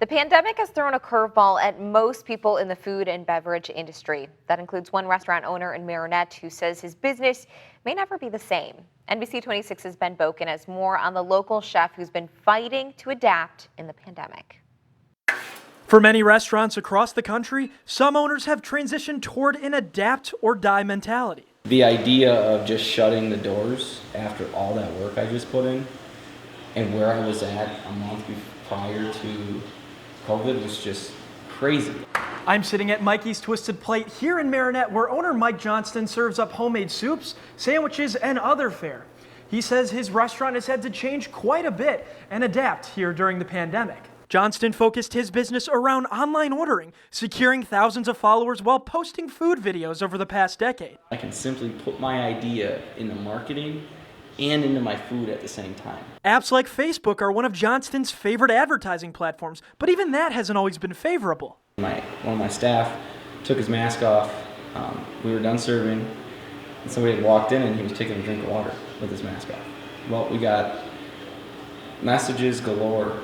The pandemic has thrown a curveball at most people in the food and beverage industry. That includes one restaurant owner in Marinette who says his business may never be the same. NBC 26's Ben Boken has more on the local chef who's been fighting to adapt in the pandemic. For many restaurants across the country, some owners have transitioned toward an adapt or die mentality. The idea of just shutting the doors after all that work I just put in and where I was at a month prior to COVID was just crazy. I'm sitting at Mikey's Twisted Plate here in Marinette, where owner Mike Johnston serves up homemade soups, sandwiches, and other fare. He says his restaurant has had to change quite a bit and adapt here during the pandemic. Johnston focused his business around online ordering, securing thousands of followers while posting food videos over the past decade. I can simply put my idea into marketing and into my food at the same time. Apps like Facebook are one of Johnston's favorite advertising platforms, but even that hasn't always been favorable. One of my staff took his mask off. We were done serving, and somebody had walked in and he was taking a drink of water with his mask off. Well, we got messages galore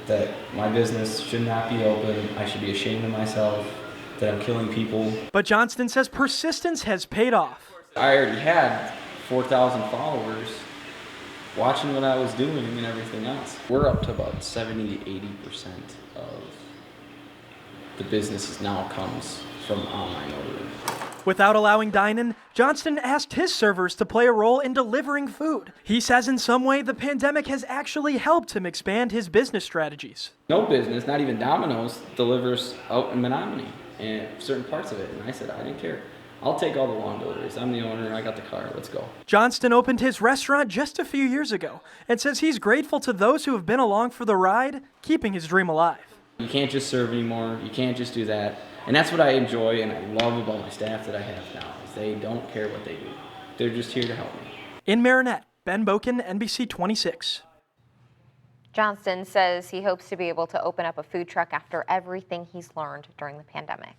that my business should not be open, I should be ashamed of myself, that I'm killing people. But Johnston says persistence has paid off. I already had 4,000 followers watching what I was doing and everything else. We're up to about 70 to 80% of the business now comes from online ordering. Without allowing dine-in, Johnston asked his servers to play a role in delivering food. He says in some way the pandemic has actually helped him expand his business strategies. No business, not even Domino's, delivers out in Menominee and certain parts of it. And I said, I didn't care. I'll take all the long deliveries. I'm the owner, I got the car, let's go. Johnston opened his restaurant just a few years ago and says he's grateful to those who have been along for the ride, keeping his dream alive. You can't just serve anymore, you can't just do that. And that's what I enjoy and I love about my staff that I have now, is they don't care what they do. They're just here to help me. In Marinette, Ben Boken, NBC 26. Johnston says he hopes to be able to open up a food truck after everything he's learned during the pandemic.